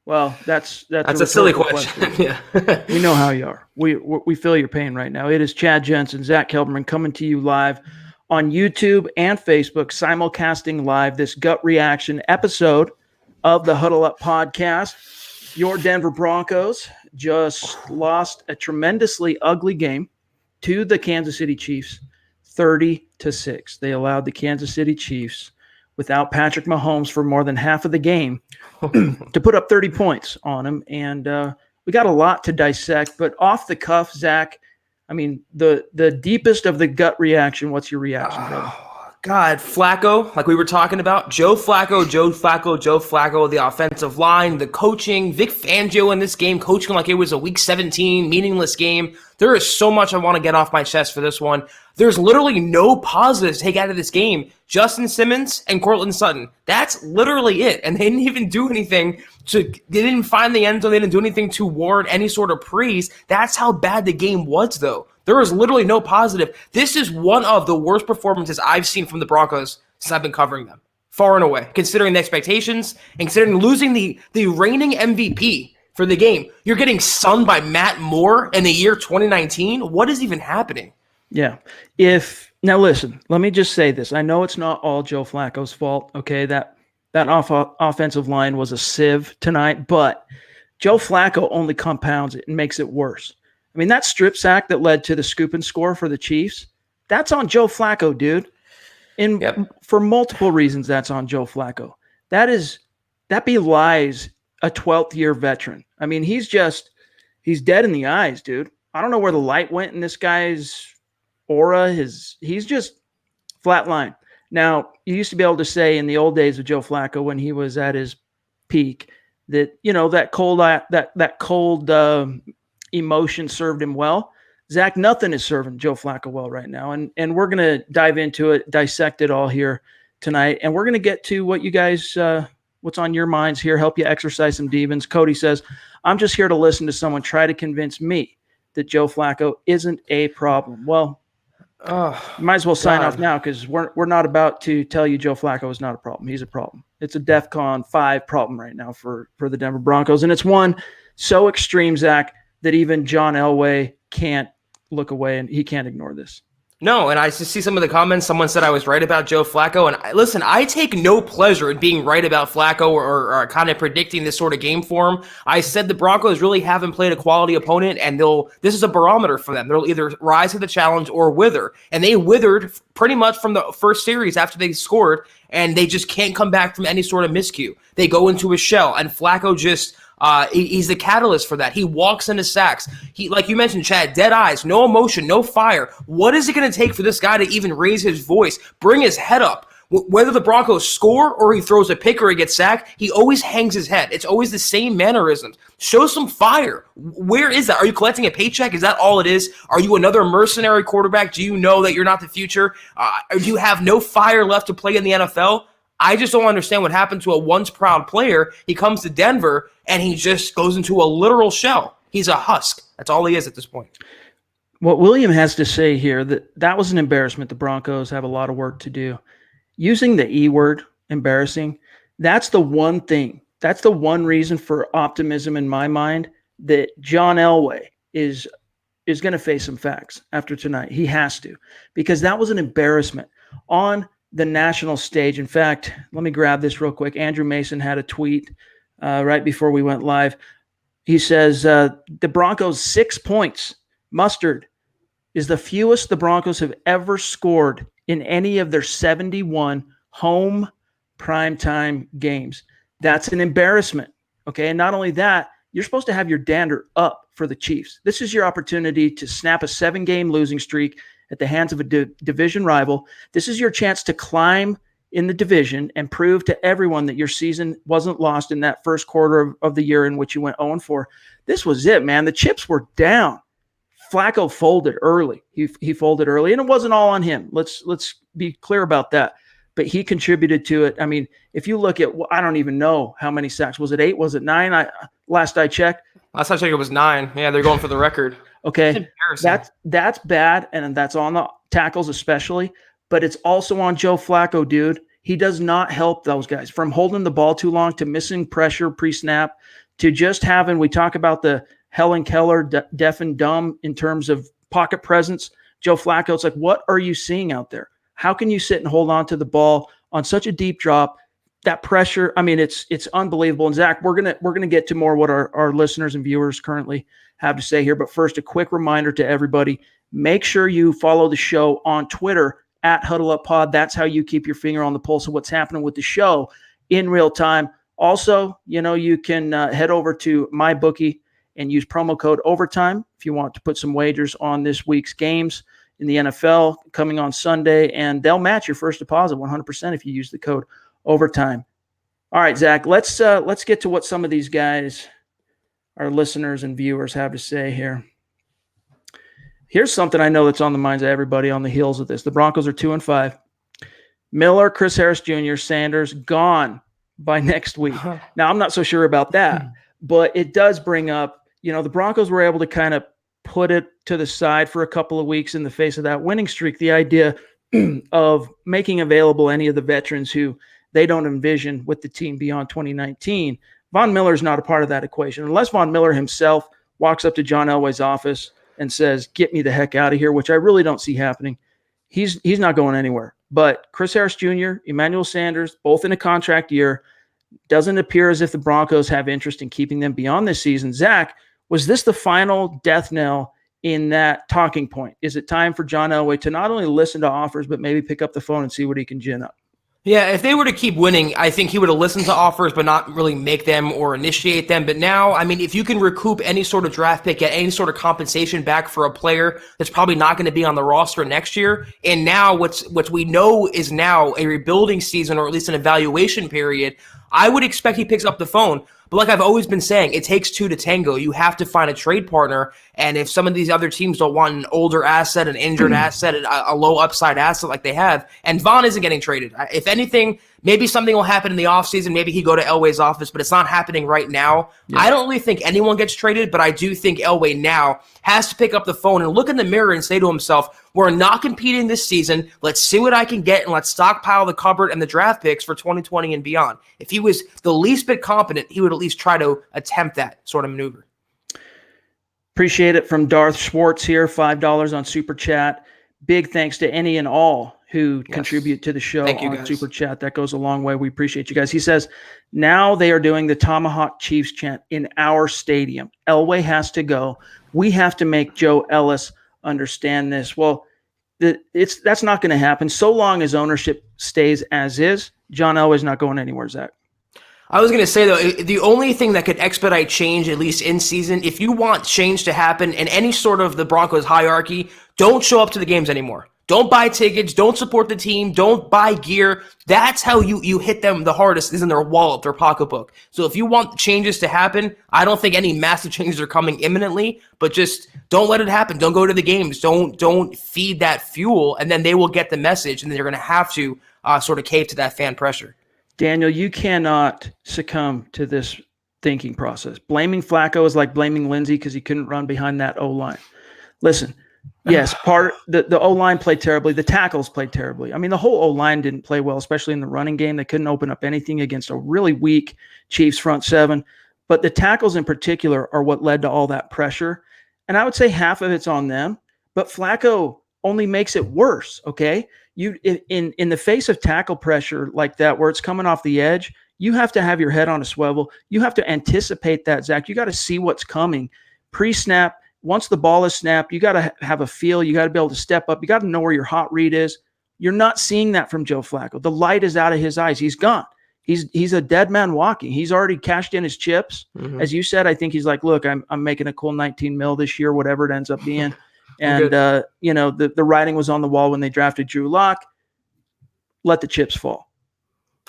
Well, that's That's a silly question. Yeah. We know how you are. We feel your pain right now. It is Chad Jensen, Zack Kelberman coming to you live on YouTube and Facebook, simulcasting live this gut reaction episode of the Huddle Up podcast. Your Denver Broncos just lost a tremendously ugly game to the Kansas City Chiefs, 30-6. They allowed the Kansas City Chiefs, without Patrick Mahomes for more than half of the game, to put up 30 points on them. And we got a lot to dissect, but off the cuff, Zach, I mean, the deepest of the gut reaction, what's your reaction, brother? God, Flacco, like we were talking about, Joe Flacco, the offensive line, the coaching, Vic Fangio in this game, coaching like it was a Week 17 meaningless game. There is so much I want to get off my chest for this one. There's literally no positives to take out of this game. Justin Simmons and Courtland Sutton. That's literally it. And they didn't even do anything they didn't find the end zone. They didn't do anything to warrant any sort of praise. That's how bad the game was, though. There is literally no positive. This is one of the worst performances I've seen from the Broncos since I've been covering them, far and away, considering the expectations and considering losing the reigning MVP for the game. You're getting sunned by Matt Moore in the year 2019. What is even happening? Yeah. Now listen, let me just say this. I know it's not all Joe Flacco's fault. Okay, that offensive line was a sieve tonight, but Joe Flacco only compounds it and makes it worse. I mean, that strip sack that led to the scoop and score for the Chiefs, that's on Joe Flacco, dude. For multiple reasons, that's on Joe Flacco. That belies a 12th year veteran. I mean, he's dead in the eyes, dude. I don't know where the light went in this guy's aura. He's just flatline. Now, you used to be able to say in the old days of Joe Flacco when he was at his peak that, that cold emotion served him well. Zach, nothing is serving Joe Flacco well right now. And we're going to dive into it, dissect it all here tonight. And we're going to get to what you guys, what's on your minds here, help you exercise some demons. Cody says, I'm just here to listen to someone try to convince me that Joe Flacco isn't a problem. Well, you might as well sign off now because we're not about to tell you Joe Flacco is not a problem. He's a problem. It's a DEFCON 5 problem right now for the Denver Broncos. And it's one so extreme, Zach, that even John Elway can't look away and he can't ignore this. No, and I just see some of the comments. Someone said I was right about Joe Flacco. And listen, I take no pleasure in being right about Flacco or kind of predicting this sort of game for him. I said the Broncos really haven't played a quality opponent, and this is a barometer for them. They'll either rise to the challenge or wither. And they withered pretty much from the first series after they scored, and they just can't come back from any sort of miscue. They go into a shell, and Flacco just... he's the catalyst for that. He walks into sacks. He, like you mentioned, Chad, dead eyes, no emotion, no fire. What is it going to take for this guy to even raise his voice, bring his head up? Whether the Broncos score or he throws a pick or he gets sacked, he always hangs his head. It's always the same mannerisms. Show some fire. Where is that? Are you collecting a paycheck? Is that all it is? Are you another mercenary quarterback? Do you know that you're not the future? Or do you have no fire left to play in the NFL? I just don't understand what happened to a once proud player. He comes to Denver and he just goes into a literal shell. He's a husk. That's all he is at this point. What William has to say here, that was an embarrassment. The Broncos have a lot of work to do. Using the E word, embarrassing, that's the one thing. That's the one reason for optimism in my mind that John Elway is going to face some facts after tonight. He has to, because that was an embarrassment on the national stage. In fact, let me grab this real quick. Andrew Mason had a tweet right before we went live. He says, the Broncos 6 points. Mustard is the fewest the Broncos have ever scored in any of their 71 home primetime games. That's an embarrassment. Okay. And not only that, you're supposed to have your dander up for the Chiefs. This is your opportunity to snap a 7-game losing streak at the hands of a division rival. This is your chance to climb in the division and prove to everyone that your season wasn't lost in that first quarter of the year in which you went 0-4. This was it, man. The chips were down. Flacco folded early. He folded early, and it wasn't all on him. Let's be clear about that. But he contributed to it. I mean, if you look at, I don't even know how many sacks. Was it 8? Was it 9? Last I checked. Last I checked, it was 9. Yeah, they're going for the record. Okay, that's bad, and that's on the tackles especially, but it's also on Joe Flacco, dude. He does not help those guys from holding the ball too long to missing pressure pre-snap to just having, we talk about the Helen Keller, deaf and dumb in terms of pocket presence. Joe Flacco, it's like, what are you seeing out there? How can you sit and hold on to the ball on such a deep drop? That pressure, I mean, it's unbelievable. And Zach, we're gonna get to more what our listeners and viewers currently have to say here. But first, a quick reminder to everybody: make sure you follow the show on Twitter at HuddleUpPod. That's how you keep your finger on the pulse of what's happening with the show in real time. Also, you can head over to MyBookie and use promo code OVERTIME if you want to put some wagers on this week's games in the NFL coming on Sunday, and they'll match your first deposit 100% if you use the code OVERTIME. All right, Zach, let's get to what some of these guys, our listeners and viewers, have to say here. Here's something I know that's on the minds of everybody on the heels of this. The Broncos are 2-5. Miller, Chris Harris Jr., Sanders gone by next week. Now, I'm not so sure about that, but it does bring up, the Broncos were able to kind of put it to the side for a couple of weeks in the face of that winning streak. The idea of making available any of the veterans who they don't envision with the team beyond 2019. Von Miller is not a part of that equation. Unless Von Miller himself walks up to John Elway's office and says, get me the heck out of here, which I really don't see happening, he's not going anywhere. But Chris Harris Jr., Emmanuel Sanders, both in a contract year, doesn't appear as if the Broncos have interest in keeping them beyond this season. Zach, was this the final death knell in that talking point? Is it time for John Elway to not only listen to offers, but maybe pick up the phone and see what he can gin up? Yeah, if they were to keep winning, I think he would have listened to offers but not really make them or initiate them. But now, I mean, if you can recoup any sort of draft pick, get any sort of compensation back for a player that's probably not going to be on the roster next year, and now what we know is now a rebuilding season, or at least an evaluation period, I would expect he picks up the phone. But like I've always been saying, it takes two to tango. You have to find a trade partner. And if some of these other teams don't want an older asset, an injured asset, a low upside asset like they have, and Von isn't getting traded. If anything, maybe something will happen in the offseason. Maybe he go to Elway's office, but it's not happening right now. Yeah. I don't really think anyone gets traded, but I do think Elway now has to pick up the phone and look in the mirror and say to himself, we're not competing this season. Let's see what I can get, and let's stockpile the cupboard and the draft picks for 2020 and beyond. If he was the least bit competent, he would at least try to attempt that sort of maneuver. Appreciate it from Darth Schwartz here, $5 on Super Chat. Big thanks to any and all who contribute to the show on Super Chat. That goes a long way. We appreciate you guys. He says, now they are doing the Tomahawk Chiefs chant in our stadium. Elway has to go. We have to make Joe Ellis understand this. Well, that's not going to happen. So long as ownership stays as is, John Elway's not going anywhere, Zach. I was going to say, though, the only thing that could expedite change, at least in season, if you want change to happen in any sort of the Broncos hierarchy, don't show up to the games anymore. Don't buy tickets. Don't support the team. Don't buy gear. That's how you hit them the hardest, is in their wallet, their pocketbook. So if you want changes to happen, I don't think any massive changes are coming imminently, but just don't let it happen. Don't go to the games. Don't feed that fuel, and then they will get the message, and then you're going to have to sort of cave to that fan pressure. Daniel, you cannot succumb to this thinking process. Blaming Flacco is like blaming Lindsey because he couldn't run behind that O-line. Listen, yes, the O-line played terribly. The tackles played terribly. I mean, the whole O-line didn't play well, especially in the running game. They couldn't open up anything against a really weak Chiefs front seven. But the tackles in particular are what led to all that pressure. And I would say half of it's on them. But Flacco only makes it worse, okay? You in the face of tackle pressure like that, where it's coming off the edge, you have to have your head on a swivel. You have to anticipate that, Zach. You got to see what's coming pre-snap. Once the ball is snapped, you got to have a feel. You got to be able to step up. You got to know where your hot read is. You're not seeing that from Joe Flacco. The light is out of his eyes. He's gone. He's a dead man walking. He's already cashed in his chips. Mm-hmm. As you said, I think he's like, look, I'm making a cool 19 mil this year, whatever it ends up being. And, the writing was on the wall when they drafted Drew Lock. Let the chips fall.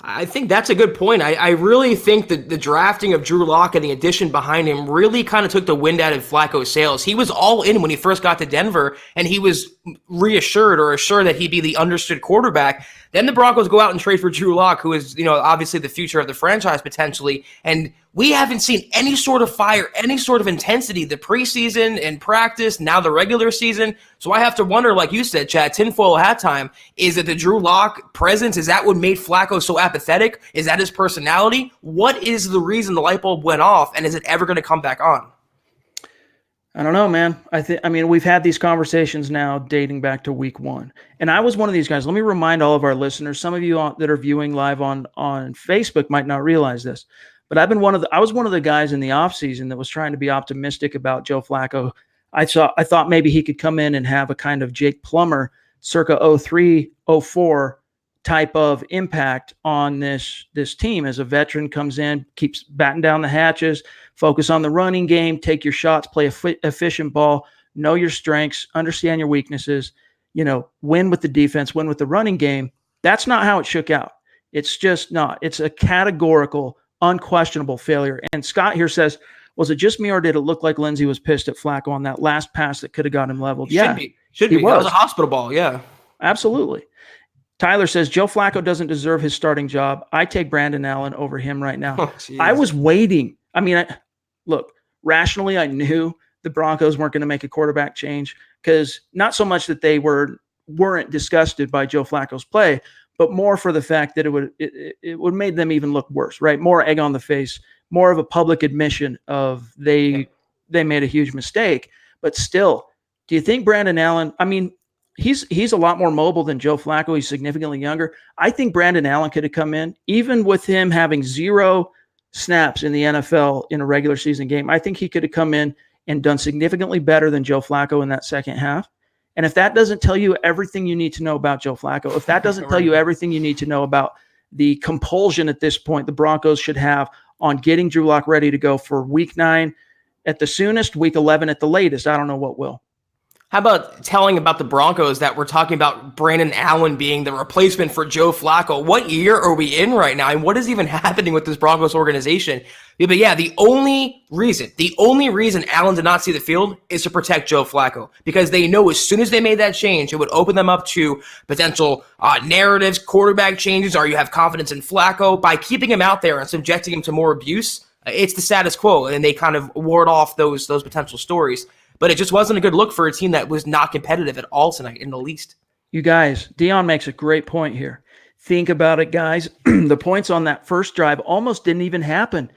I think that's a good point. I really think that the drafting of Drew Lock and the addition behind him really kind of took the wind out of Flacco's sails. He was all in when he first got to Denver, and he was assured that he'd be the understood quarterback. Then the Broncos go out and trade for Drew Lock, who is, obviously the future of the franchise potentially. And we haven't seen any sort of fire, any sort of intensity, the preseason and practice, now the regular season. So I have to wonder, like you said, Chad, tinfoil hat time, is it the Drew Lock presence? Is that what made Flacco so apathetic? Is that his personality? What is the reason the light bulb went off, and is it ever going to come back on? I don't know, man. I mean, we've had these conversations now dating back to week 1. And I was one of these guys. Let me remind all of our listeners, some of you that are viewing live on Facebook might not realize this, but I was one of the guys in the offseason that was trying to be optimistic about Joe Flacco. I thought maybe he could come in and have a kind of Jake Plummer circa 03, 04 type of impact on this team as a veteran comes in, keeps batting down the hatches, focus on the running game, take your shots, play efficient ball, know your strengths, understand your weaknesses, win with the defense, win with the running game. That's not how it shook out. It's just not. It's a categorical, unquestionable failure. And Scott here says, was it just me or did it look like Lindsey was pissed at Flacco on that last pass that could have got him leveled? Should be. That was a hospital ball, yeah. Absolutely. Tyler says, Joe Flacco doesn't deserve his starting job. I take Brandon Allen over him right now. I was waiting. I mean, look, rationally, I knew the Broncos weren't going to make a quarterback change because not so much that they weren't disgusted by Joe Flacco's play, but more for the fact that it would made them even look worse, right? More egg on the face, more of a public admission of they made a huge mistake. But still, do you think Brandon Allen, I mean, he's a lot more mobile than Joe Flacco. He's significantly younger. I think Brandon Allen could have come in, even with him having 0 snaps in the NFL in a regular season game. I think he could have come in and done significantly better than Joe Flacco in that second half. And if that doesn't tell you everything you need to know about Joe Flacco, if that doesn't tell you everything you need to know about the compulsion at this point the Broncos should have on getting Drew Lock ready to go for week 9 at the soonest, week 11 at the latest, I don't know what will. How about telling about the Broncos that we're talking about Brandon Allen being the replacement for Joe Flacco? What year are we in right now? And what is even happening with this Broncos organization? But yeah, the only reason Allen did not see the field is to protect Joe Flacco, because they know as soon as they made that change, it would open them up to potential narratives, quarterback changes, or you have confidence in Flacco. By keeping him out there and subjecting him to more abuse, it's the status quo, and they kind of ward off those potential stories. But it just wasn't a good look for a team that was not competitive at all tonight in the least. You guys, Dion makes a great point here. Think about it, guys. The points on that first drive almost didn't even happen.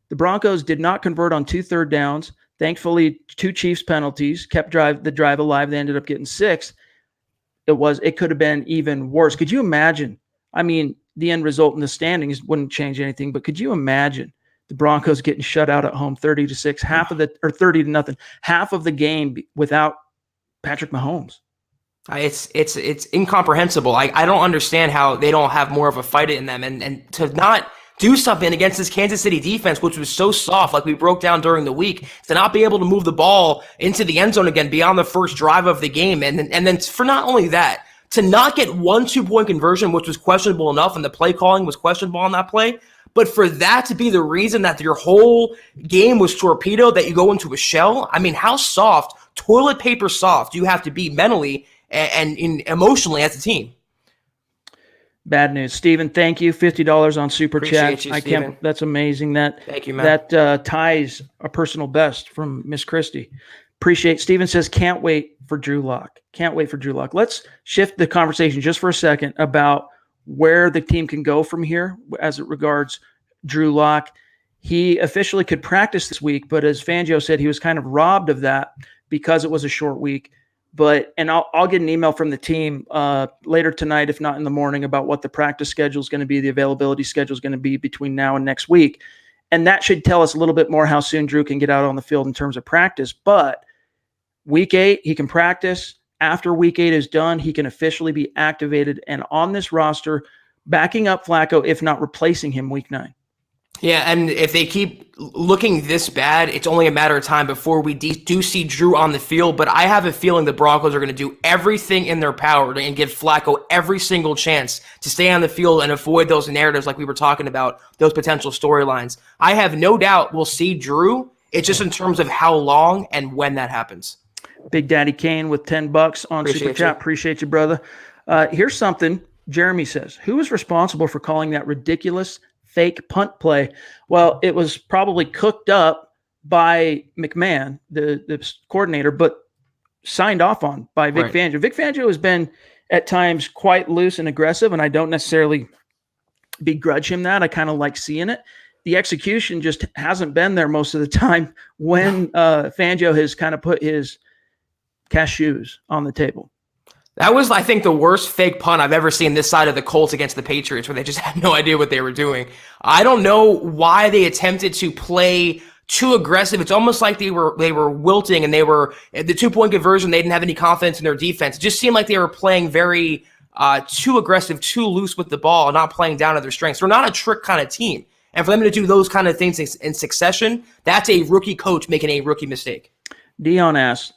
The Broncos did not convert on 2 third downs. Thankfully, 2 Chiefs penalties kept the drive alive. They ended up getting 6. It could have been even worse. Could you imagine? I mean, the end result in the standings wouldn't change anything, but could you imagine the Broncos getting shut out at home 30-6, or 30-0, half of the game without Patrick Mahomes? It's incomprehensible. I don't understand how they don't have more of a fight in them, and to not do something against this Kansas City defense, which was so soft, like we broke down during the week, to not be able to move the ball into the end zone again beyond the first drive of the game, and then for not only that, to not get 1 2-point conversion, which was questionable enough, and the play calling was questionable on that play. But for that to be the reason that your whole game was torpedoed, that you go into a shell, I mean, how soft, toilet paper soft, do you have to be mentally and emotionally as a team? Bad news. Steven, thank you. $50 on Super Appreciate Chat. You, Steven. That's amazing. Thank you, man. That ties a personal best from Miss Christie. Appreciate. Steven says, can't wait for Drew Lock. Can't wait for Drew Lock. Let's shift the conversation just for a second about where the team can go from here as it regards Drew Lock. He officially could practice this week, but as Fangio said, he was kind of robbed of that because it was a short week. And I'll get an email from the team later tonight, if not in the morning, about what the practice schedule is going to be, the availability schedule is going to be between now and next week. And that should tell us a little bit more how soon Drew can get out on the field in terms of practice. But week 8, he can practice. After week 8 is done, he can officially be activated and on this roster, backing up Flacco, if not replacing him week 9. Yeah, and if they keep looking this bad, it's only a matter of time before we do see Drew on the field. But I have a feeling the Broncos are going to do everything in their power and give Flacco every single chance to stay on the field and avoid those narratives like we were talking about, those potential storylines. I have no doubt we'll see Drew. It's just in terms of how long and when that happens. Big Daddy Kane with $10 on Super Chat. Appreciate you, brother. Here's something Jeremy says. Who was responsible for calling that ridiculous fake punt play. Well, it was probably cooked up by McMahon, the coordinator, but signed off on by Vic Fangio. Vic Fangio has been at times quite loose and aggressive, and I don't necessarily begrudge him that. I kind of like seeing it. The execution just hasn't been there most of the time when Fangio has kind of put his cashews on the table. That was, I think, the worst fake punt I've ever seen this side of the Colts against the Patriots, where they just had no idea what they were doing. I don't know why they attempted to play too aggressive. It's almost like they were wilting, and they were the 2-point conversion. They didn't have any confidence in their defense. It just seemed like they were playing very too aggressive, too loose with the ball, not playing down to their strengths. They're not a trick kind of team. And for them to do those kind of things in succession, that's a rookie coach making a rookie mistake. Dion asks,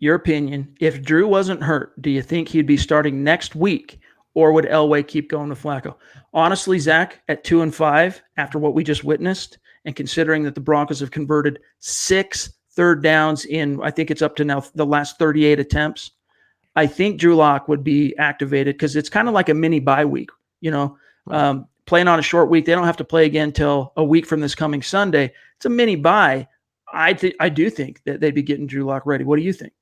your opinion, if Drew wasn't hurt, do you think he'd be starting next week, or would Elway keep going to Flacco? Honestly, Zach, at 2-5, after what we just witnessed, and considering that the Broncos have converted 6 third downs in, I think it's up to now the last 38 attempts, I think Drew Lock would be activated, because it's kind of like a mini bye week, playing on a short week. They don't have to play again until a week from this coming Sunday. It's a mini bye. I do think that they'd be getting Drew Lock ready. What do you think?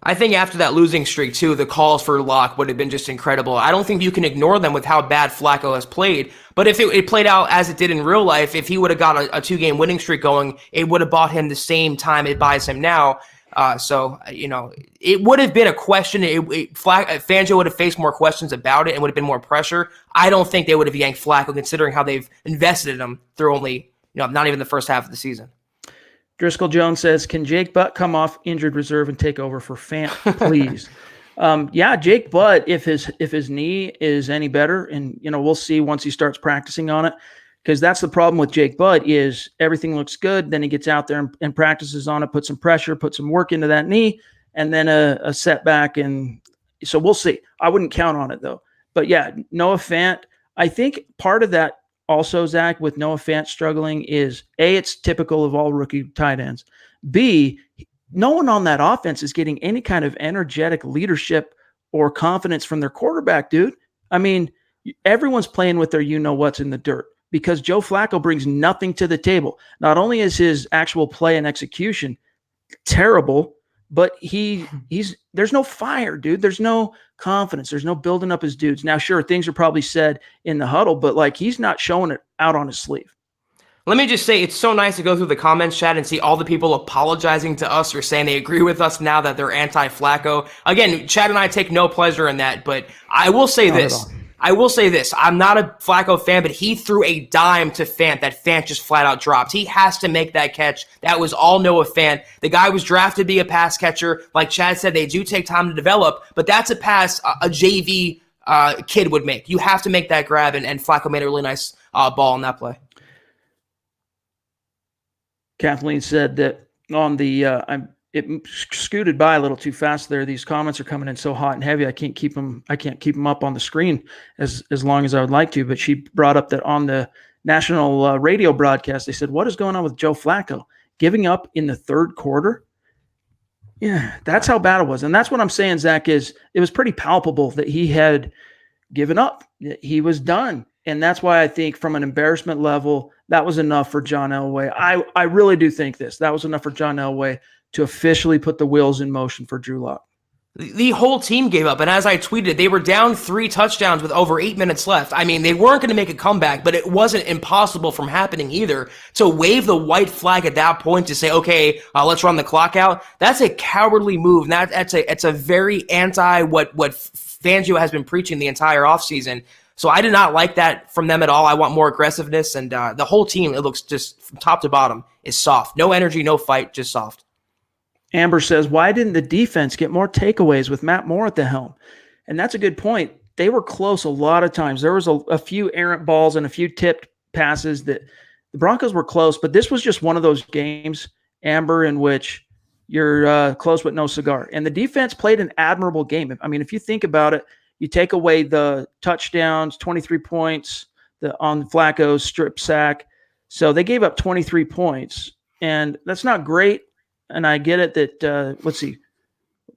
I think after that losing streak, too, the calls for Locke would have been just incredible. I don't think you can ignore them with how bad Flacco has played. But if it played out as it did in real life, if he would have got a 2-game winning streak going, it would have bought him the same time it buys him now. It would have been a question. Fangio would have faced more questions about it and would have been more pressure. I don't think they would have yanked Flacco, considering how they've invested in him through only, not even the first half of the season. Driscoll Jones says, can Jake Butt come off injured reserve and take over for Fant, please? Jake Butt, if his knee is any better, and we'll see once he starts practicing on it, because that's the problem with Jake Butt is everything looks good, then he gets out there and practices on it, put some pressure, put some work into that knee, and then a setback, and so we'll see. I wouldn't count on it though. But yeah, Noah Fant, I think part of that also, Zach, with Noah Fant struggling is, A, it's typical of all rookie tight ends. B, no one on that offense is getting any kind of energetic leadership or confidence from their quarterback, dude. I mean, everyone's playing with their you-know-what's in the dirt, because Joe Flacco brings nothing to the table. Not only is his actual play and execution terrible, but there's no fire, dude. There's no confidence. There's no building up his dudes. Now, sure, things are probably said in the huddle, but he's not showing it out on his sleeve. Let me just say, it's so nice to go through the comments chat and see all the people apologizing to us or saying they agree with us now that they're anti-Flacco. Again, Chad and I take no pleasure in that, but I will say this. I'm not a Flacco fan, but he threw a dime to Fant that Fant just flat out dropped. He has to make that catch. That was all Noah Fant. The guy was drafted to be a pass catcher. Like Chad said, they do take time to develop, but that's a pass a JV kid would make. You have to make that grab, and Flacco made a really nice ball on that play. Kathleen said that on the it scooted by a little too fast there. These comments are coming in so hot and heavy. I can't keep them up on the screen as long as I would like to. But she brought up that on the national radio broadcast, they said, what is going on with Joe Flacco? Giving up in the third quarter? Yeah, that's how bad it was. And that's what I'm saying, Zach, is it was pretty palpable that he had given up. He was done. And that's why I think from an embarrassment level, that was enough for John Elway. I really do think that was enough for John Elway to officially put the wheels in motion for Drew Lock. The whole team gave up, and as I tweeted, they were down 3 touchdowns with over 8 minutes left. I mean, they weren't going to make a comeback, but it wasn't impossible from happening either. To wave the white flag at that point to say, okay, let's run the clock out, that's a cowardly move. It's a very anti what Fangio has been preaching the entire offseason. So I did not like that from them at all. I want more aggressiveness, and the whole team, it looks just from top to bottom, is soft. No energy, no fight, just soft. Amber says, why didn't the defense get more takeaways with Matt Moore at the helm? And that's a good point. They were close a lot of times. There was a few errant balls and a few tipped passes that the Broncos were close, but this was just one of those games, Amber, in which you're close but no cigar. And the defense played an admirable game. I mean, if you think about it, you take away the touchdowns, 23 points on Flacco's strip sack. So they gave up 23 points, and that's not great. And I get it that, let's see,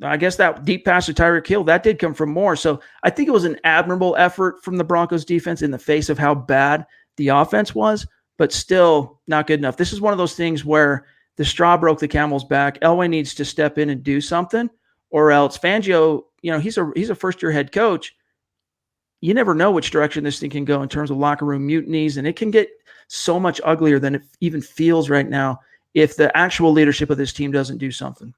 I guess that deep pass to Tyreek Hill, that did come from Moore. So I think it was an admirable effort from the Broncos defense in the face of how bad The offense was, but still not good enough. This is one of those things where the straw broke the camel's back. Elway needs to step in and do something, or else Fangio, he's a first-year head coach. You never know which direction this thing can go in terms of locker room mutinies, and it can get so much uglier than it even feels right now if the actual leadership of this team doesn't do something.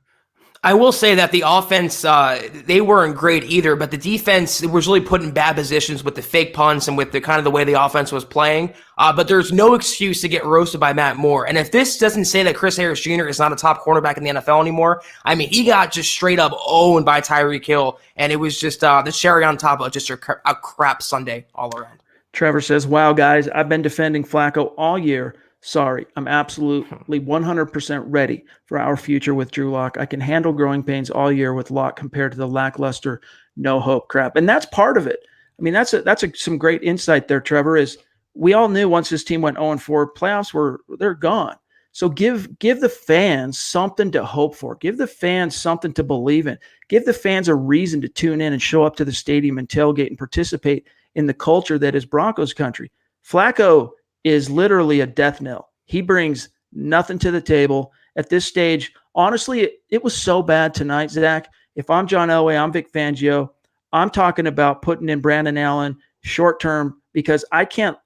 I will say that the offense, they weren't great either, but the defense was really put in bad positions with the fake punts and with the kind of the way the offense was playing. But there's no excuse to get roasted by Matt Moore. And if this doesn't say that Chris Harris Jr. is not a top cornerback in the NFL anymore, I mean, he got just straight up owned by Tyreek Hill, and it was just the cherry on top of just a crap Sunday all around. Trevor says, wow, guys, I've been defending Flacco all year. Sorry, I'm absolutely 100% ready for our future with Drew Lock. I can handle growing pains all year with Lock compared to the lackluster, no hope crap. And that's part of it. I mean, that's some great insight there, Trevor, is we all knew once this team went 0-4, playoffs they're gone. So give the fans something to hope for. Give the fans something to believe in. Give the fans a reason to tune in and show up to the stadium and tailgate and participate in the culture that is Broncos country. Flacco is literally a death knell. He brings nothing to the table at this stage. Honestly, it was so bad tonight, Zach. If I'm John Elway, I'm Vic Fangio, I'm talking about putting in Brandon Allen short term, because I can't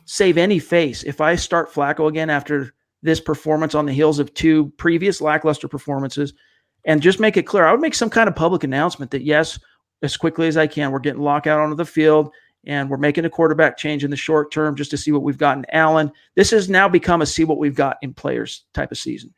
save any face if I start Flacco again after this performance on the heels of two previous lackluster performances, and just make it clear. I would make some kind of public announcement that, yes, as quickly as I can, we're getting Lockout onto the field, and we're making a quarterback change in the short term just to see what we've got in Allen. This has now become a see what we've got in players type of season.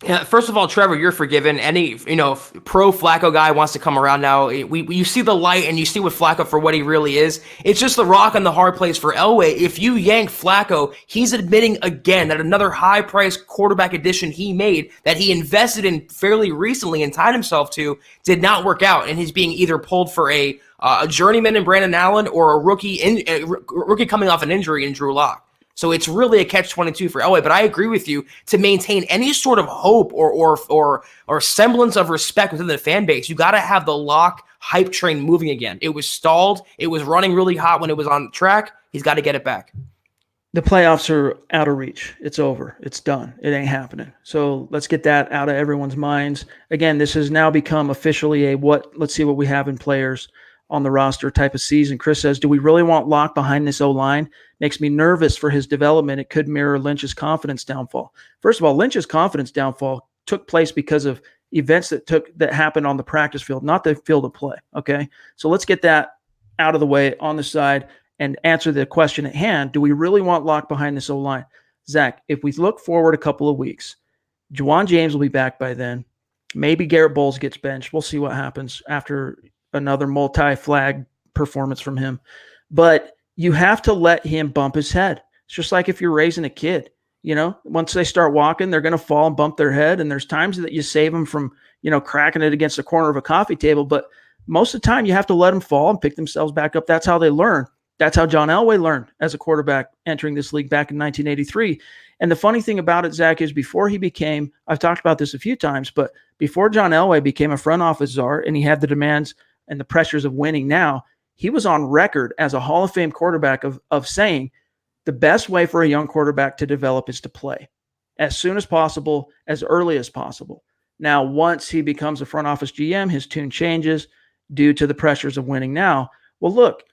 Yeah, first of all, Trevor, you're forgiven. Any pro Flacco guy wants to come around now. You see the light and you see what Flacco for what he really is. It's just the rock on the hard place for Elway. If you yank Flacco, he's admitting again that another high-priced quarterback addition he made that he invested in fairly recently and tied himself to did not work out, and he's being either pulled for a journeyman in Brandon Allen or a rookie coming off an injury in Drew Lock. So it's really a catch-22 for Elway. But I agree with you, to maintain any sort of hope or semblance of respect within the fan base, you got to have the Lock hype train moving again. It was stalled. It was running really hot when it was on track. He's got to get it back. The playoffs are out of reach. It's over. It's done. It ain't happening. So let's get that out of everyone's minds. Again, this has now become officially let's see what we have in players on the roster type of season. Chris says, do we really want Locke behind this O-line? Makes me nervous for his development. It could mirror Lynch's confidence downfall. First of all, Lynch's confidence downfall took place because of events that happened on the practice field, not the field of play. Okay. So let's get that out of the way on the side and answer the question at hand. Do we really want Locke behind this O-line? Zach, if we look forward a couple of weeks, Juwan James will be back by then. Maybe Garrett Bowles gets benched. We'll see what happens after another multi-flag performance from him. But you have to let him bump his head. It's just like if you're raising a kid, once they start walking, they're going to fall and bump their head. And there's times that you save them from, cracking it against the corner of a coffee table. But most of the time you have to let them fall and pick themselves back up. That's how they learn. That's how John Elway learned as a quarterback entering this league back in 1983. And the funny thing about it, Zach, is before he became, I've talked about this a few times, but before John Elway became a front office czar and he had the demands and the pressures of winning now, he was on record as a Hall of Fame quarterback of saying the best way for a young quarterback to develop is to play as soon as possible, as early as possible. Now, once he becomes a front office GM, his tune changes due to the pressures of winning now. Well, look,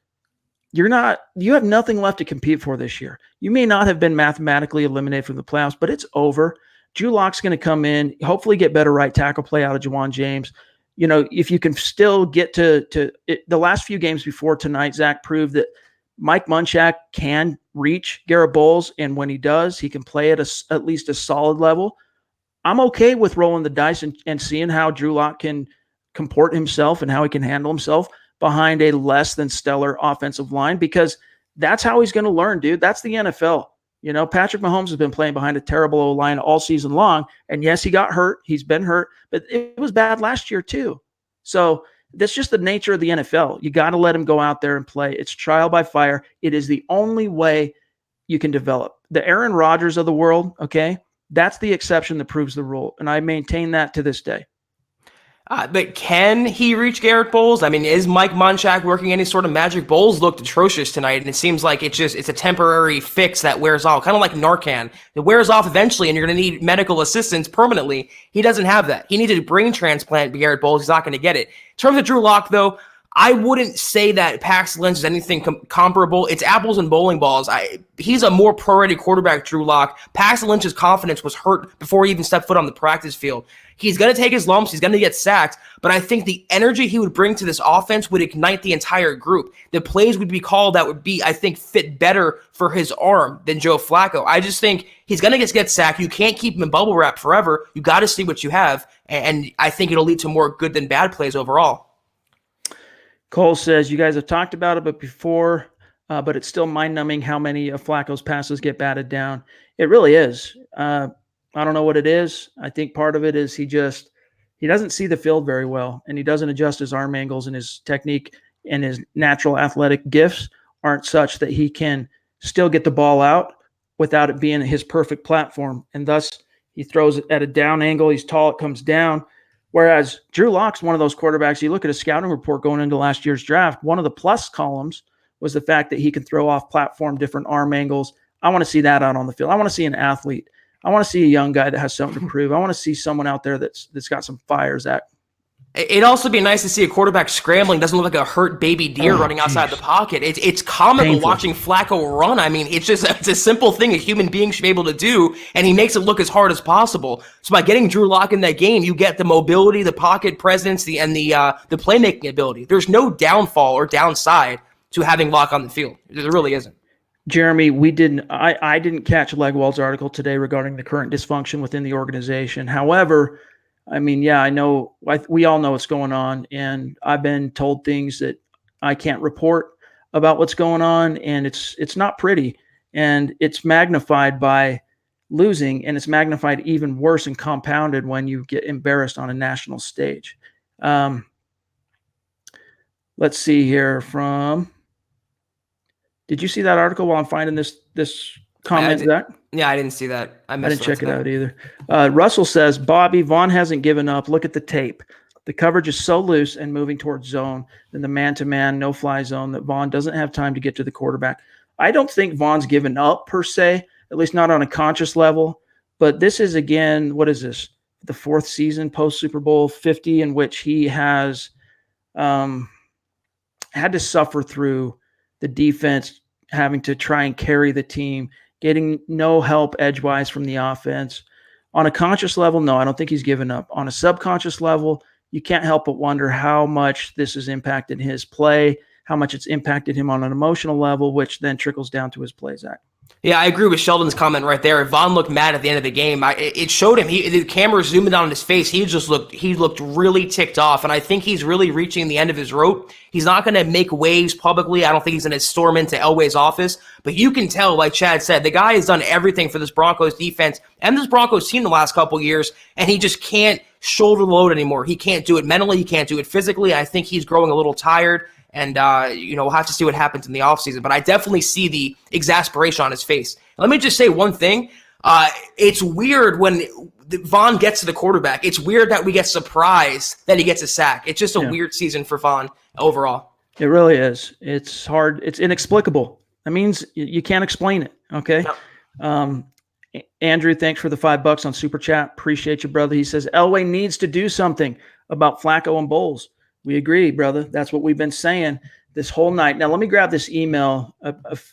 you have nothing left to compete for this year. You may not have been mathematically eliminated from the playoffs, but it's over. Drew Lock's going to come in, hopefully get better right tackle play out of Juwan James. If you can still get to it, the last few games before tonight, Zach proved that Mike Munchak can reach Garrett Bowles, and when he does, he can play at at least a solid level. I'm okay with rolling the dice and seeing how Drew Lock can comport himself and how he can handle himself behind a less than stellar offensive line, because that's how he's going to learn, dude. That's the NFL. Patrick Mahomes has been playing behind a terrible O-line all season long. And yes, he got hurt. He's been hurt, but it was bad last year too. So that's just the nature of the NFL. You got to let him go out there and play. It's trial by fire. It is the only way you can develop. The Aaron Rodgers of the world, okay, that's the exception that proves the rule. And I maintain that to this day. But can he reach Garrett Bowles? I mean, is Mike Munchak working any sort of magic? Bowles looked atrocious tonight, and it seems like it's a temporary fix that wears off, kind of like Narcan. It wears off eventually, and you're going to need medical assistance permanently. He doesn't have that. He needed a brain transplant, but Garrett Bowles, he's not going to get it. In terms of Drew Lock, though, I wouldn't say that Paxton Lynch is anything comparable. It's apples and bowling balls. He's a more pro-ready quarterback, Drew Lock. Paxton Lynch's confidence was hurt before he even stepped foot on the practice field. He's going to take his lumps. He's going to get sacked. But I think the energy he would bring to this offense would ignite the entire group. The plays would be called that would be, I think, fit better for his arm than Joe Flacco. I just think he's going to get sacked. You can't keep him in bubble wrap forever. You got to see what you have. And I think it'll lead to more good than bad plays overall. Cole says, you guys have talked about it before, but it's still mind-numbing how many of Flacco's passes get batted down. It really is. I don't know what it is. I think part of it is he doesn't see the field very well, and he doesn't adjust his arm angles, and his technique and his natural athletic gifts aren't such that he can still get the ball out without it being his perfect platform. And thus, he throws it at a down angle. He's tall, it comes down. Whereas Drew Lock's one of those quarterbacks, you look at his scouting report going into last year's draft, one of the plus columns was the fact that he can throw off platform, different arm angles. I want to see that out on the field. I want to see an athlete. I want to see a young guy that has something to prove. I want to see someone out there that's got some fire, Zach. It'd also be nice to see a quarterback scrambling, doesn't look like a hurt baby deer running outside the pocket. It's comical Painful. Watching Flacco run. I mean, it's a simple thing a human being should be able to do, and he makes it look as hard as possible. So by getting Drew Lock in that game, you get the mobility, the pocket presence, the playmaking ability. There's no downfall or downside to having Lock on the field. There really isn't. Jeremy, I didn't catch Legwold's article today regarding the current dysfunction within the organization. However, I mean, yeah, I know we all know what's going on, and I've been told things that I can't report about what's going on, and it's not pretty, and it's magnified by losing, and it's magnified even worse and compounded when you get embarrassed on a national stage. Let's see here from. Did you see that article while I'm finding this comment, Zach? Yeah, I didn't see that. I didn't check it out either. Russell says, Bobby, Vaughn hasn't given up. Look at the tape. The coverage is so loose and moving towards zone than the man-to-man, no-fly zone that Vaughn doesn't have time to get to the quarterback. I don't think Vaughn's given up per se, at least not on a conscious level. But this is, again, what is this? The fourth season post-Super Bowl 50 in which he has had to suffer through the defense having to try and carry the team, getting no help edgewise from the offense. On a conscious level, no, I don't think he's given up. On a subconscious level, you can't help but wonder how much this has impacted his play, how much it's impacted him on an emotional level, which then trickles down to his play, Zach. Yeah, I agree with Sheldon's comment right there. Vaughn looked mad at the end of the game. It showed him. The camera zoomed in on his face. He looked really ticked off, and I think he's really reaching the end of his rope. He's not going to make waves publicly. I don't think he's going to storm into Elway's office, but you can tell, like Chad said, the guy has done everything for this Broncos defense and this Broncos team the last couple years, and he just can't shoulder the load anymore. He can't do it mentally. He can't do it physically. I think he's growing a little tired. And, we'll have to see what happens in the offseason. But I definitely see the exasperation on his face. Let me just say one thing. It's weird when Vaughn gets to the quarterback. It's weird that we get surprised that he gets a sack. It's just a weird season for Vaughn overall. It really is. It's hard. It's inexplicable. That means you can't explain it, okay? No. Andrew, thanks for the $5 on Super Chat. Appreciate you, brother. He says, Elway needs to do something about Flacco and Bowles. We agree, brother. That's what we've been saying this whole night. Now, let me grab this email.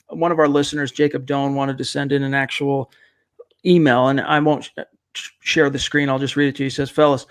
One of our listeners, Jacob Doan, wanted to send in an actual email, and I won't share the screen. I'll just read it to you. He says, fellas,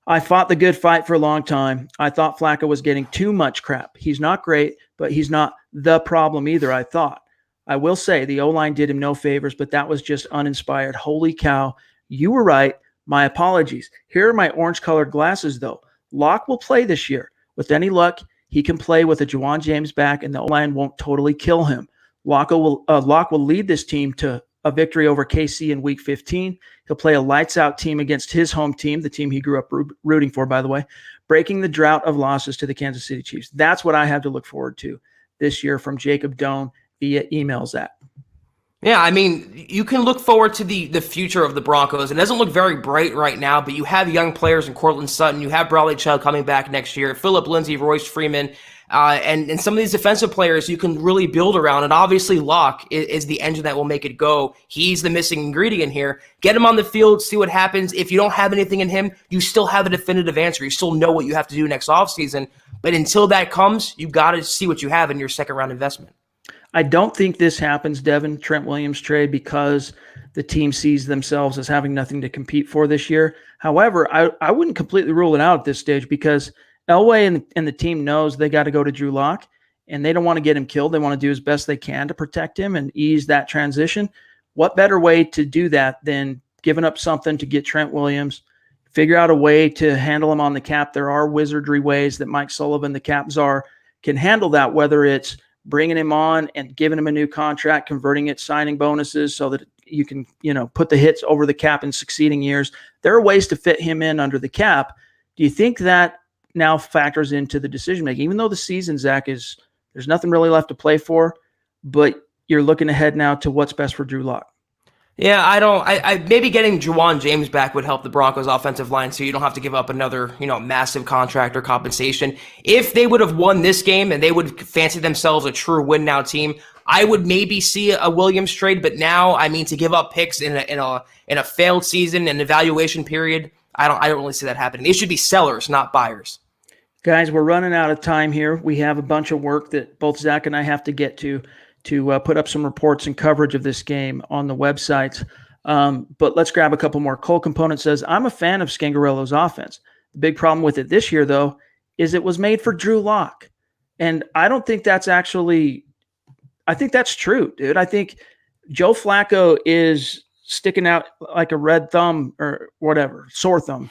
I fought the good fight for a long time. I thought Flacco was getting too much crap. He's not great, but he's not the problem either, I thought. I will say the O-line did him no favors, but that was just uninspired. Holy cow. You were right. My apologies. Here are my orange-colored glasses, though. Locke will play this year. With any luck, he can play with a Juwan James back, and the O-line won't totally kill him. Locke will lead this team to a victory over KC in Week 15. He'll play a lights-out team against his home team, the team he grew up rooting for, by the way, breaking the drought of losses to the Kansas City Chiefs. That's what I have to look forward to this year from Jacob Doan via email, Zach. Yeah, I mean, you can look forward to the future of the Broncos. It doesn't look very bright right now, but you have young players in Cortland Sutton. You have Bradley Chubb coming back next year, Phillip Lindsay, Royce Freeman, and some of these defensive players you can really build around. And obviously, Locke is the engine that will make it go. He's the missing ingredient here. Get him on the field, see what happens. If you don't have anything in him, you still have a definitive answer. You still know what you have to do next offseason. But until that comes, you got to see what you have in your second-round investment. I don't think this happens, Devin, Trent Williams trade, because the team sees themselves as having nothing to compete for this year. However, I wouldn't completely rule it out at this stage, because Elway and the team knows they got to go to Drew Lock, and they don't want to get him killed. They want to do as best they can to protect him and ease that transition. What better way to do that than giving up something to get Trent Williams, figure out a way to handle him on the cap? There are wizardry ways that Mike Sullivan, the cap czar, can handle that, whether it's bringing him on and giving him a new contract, converting it, signing bonuses so that you can, put the hits over the cap in succeeding years. There are ways to fit him in under the cap. Do you think that now factors into the decision-making? Even though the season, Zach, there's nothing really left to play for, but you're looking ahead now to what's best for Drew Lock. Yeah, I maybe getting Juwan James back would help the Broncos offensive line, so you don't have to give up another, massive contract or compensation. If they would have won this game and they would fancy themselves a true win now team, I would maybe see a Williams trade. But now, I mean, to give up picks in a failed season and evaluation period, I don't really see that happening. They should be sellers, not buyers. Guys, we're running out of time here. We have a bunch of work that both Zach and I have to get to put up some reports and coverage of this game on the websites. But let's grab a couple more. Cole Component says, I'm a fan of Scangarello's offense. The big problem with it this year, though, is it was made for Drew Lock. And I don't think that's actually – I think that's true, dude. I think Joe Flacco is sticking out like a red thumb or whatever, sore thumb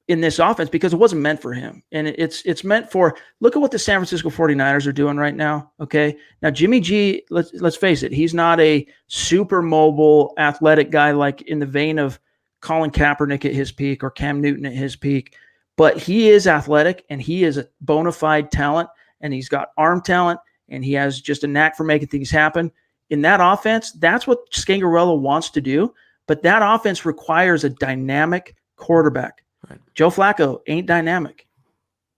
in this offense because it wasn't meant for him. And it's meant for – look at what the San Francisco 49ers are doing right now, okay? Now, Jimmy G, let's face it, he's not a super mobile, athletic guy like in the vein of Colin Kaepernick at his peak or Cam Newton at his peak, but he is athletic and he is a bona fide talent, and he's got arm talent, and he has just a knack for making things happen. In that offense, that's what Scangarello wants to do, but that offense requires a dynamic quarterback. Right. Joe Flacco ain't dynamic.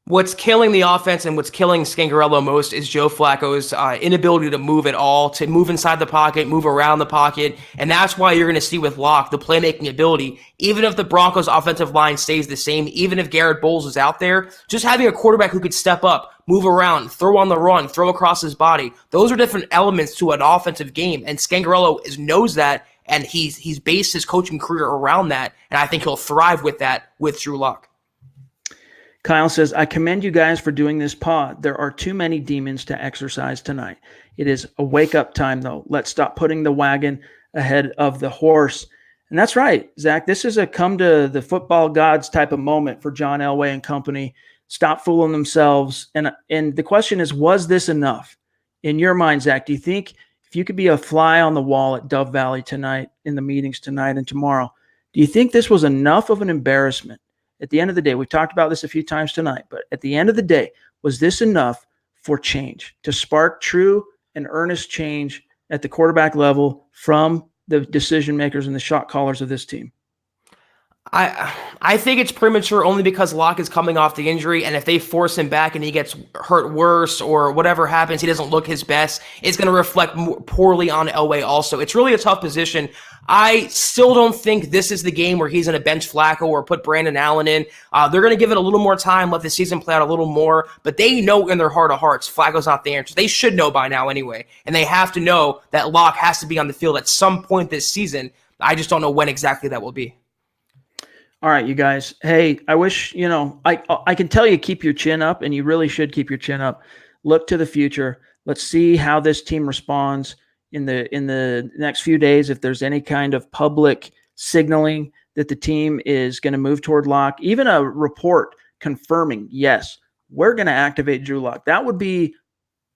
What's killing the offense and what's killing Scangarello most is Joe Flacco's inability to move at all, to move inside the pocket, move around the pocket. And that's why you're going to see with Locke the playmaking ability. Even if the Broncos offensive line stays the same, even if Garrett Bowles is out there, just having a quarterback who could step up, move around, throw on the run, throw across his body. Those are different elements to an offensive game. And Scangarello knows that, and he's based his coaching career around that. And I think he'll thrive with that with Drew Lock. Kyle says, I commend you guys for doing this pod. There are too many demons to exercise tonight. It is a wake-up time, though. Let's stop putting the wagon ahead of the horse. And that's right, Zach. This is a come to the football gods type of moment for John Elway and company. Stop fooling themselves. And the question is, was this enough? In your mind, Zach, do you think if you could be a fly on the wall at Dove Valley tonight, in the meetings tonight and tomorrow, do you think this was enough of an embarrassment? At the end of the day, we've talked about this a few times tonight, but at the end of the day, was this enough for change, to spark true and earnest change at the quarterback level from the decision makers and the shot callers of this team? I think it's premature only because Locke is coming off the injury, and if they force him back and he gets hurt worse or whatever happens, he doesn't look his best, it's going to reflect poorly on Elway also. It's really a tough position. I still don't think this is the game where he's going to bench Flacco or put Brandon Allen in. They're going to give it a little more time, let the season play out a little more, but they know in their heart of hearts Flacco's not the answer. They should know by now anyway, and they have to know that Locke has to be on the field at some point this season. I just don't know when exactly that will be. All right, you guys. Hey, I wish, I can tell you keep your chin up, and you really should keep your chin up. Look to the future. Let's see how this team responds in the next few days. If there's any kind of public signaling that the team is going to move toward Locke, even a report confirming, yes, we're going to activate Drew Lock. That would be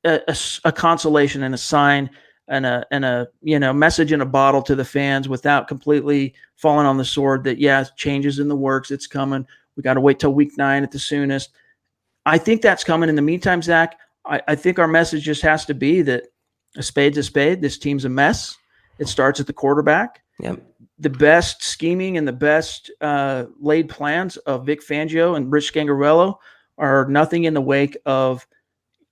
a consolation and a sign and a message in a bottle to the fans without completely falling on the sword that, yeah, changes in the works. It's coming. We got to wait till week 9 at the soonest. I think that's coming. In the meantime, Zach, I think our message just has to be that A spade's a spade. This team's a mess. It starts at the quarterback. Yep. The best scheming and the best laid plans of Vic Fangio and Rich Scangarello are nothing in the wake of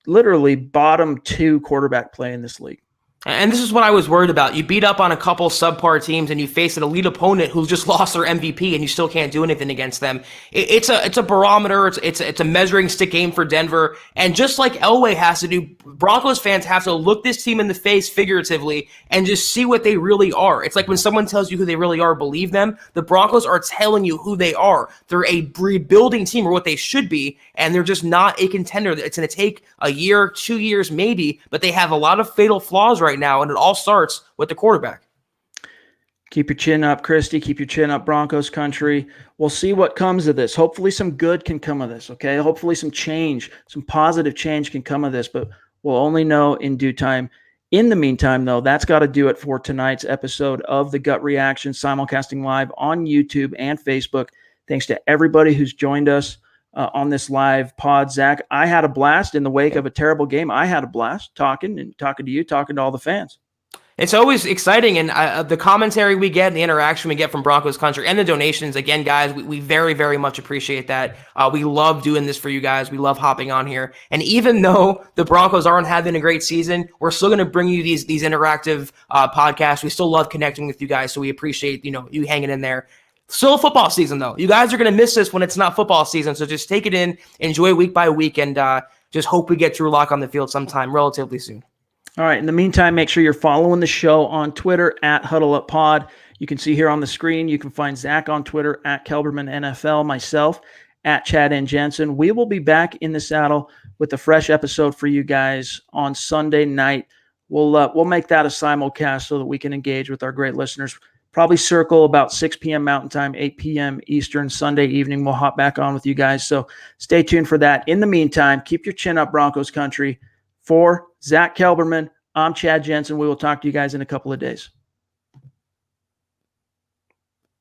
literally bottom 2 quarterback play in this league. And this is what I was worried about. You beat up on a couple subpar teams and you face an elite opponent who's just lost their MVP and you still can't do anything against them. It's a barometer. It's a measuring stick game for Denver. And just like Elway has to do, Broncos fans have to look this team in the face figuratively and just see what they really are. It's like when someone tells you who they really are, believe them. The Broncos are telling you who they are. They're a rebuilding team, or what they should be, and they're just not a contender. It's going to take a year, 2 years maybe, but they have a lot of fatal flaws right now, and it all starts with the quarterback. Keep your chin up, Christy. Keep your chin up, Broncos country. We'll see what comes of this. Hopefully some good can come of this, okay? Hopefully some change, some positive change can come of this, but we'll only know in due time. In the meantime, though, that's got to do it for tonight's episode of The Gut Reaction, simulcasting live on YouTube and Facebook. Thanks to everybody who's joined us on this live pod. Zach, I had a blast in the wake of a terrible game. I had a blast talking to you, talking to all the fans. It's always exciting, and the commentary we get and the interaction we get from Broncos country and the donations, again, guys, we very, very much appreciate that. We love doing this for you guys. We love hopping on here. And even though the Broncos aren't having a great season, we're still going to bring you these interactive podcasts. We still love connecting with you guys, so we appreciate you hanging in there. Still football season, though. You guys are going to miss this when it's not football season, so just take it in, enjoy week by week, and just hope we get Drew Lock on the field sometime relatively soon. All right. In the meantime, make sure you're following the show on Twitter at HuddleUpPod. You can see here on the screen, you can find Zach on Twitter at Kelberman NFL, myself at Chad and Jensen. We will be back in the saddle with a fresh episode for you guys on Sunday night. We'll make that a simulcast so that we can engage with our great listeners. Probably circle about 6 p.m. Mountain Time, 8 p.m. Eastern, Sunday evening. We'll hop back on with you guys. So stay tuned for that. In the meantime, keep your chin up, Broncos country. For Zach Kelberman, I'm Chad Jensen. We will talk to you guys in a couple of days.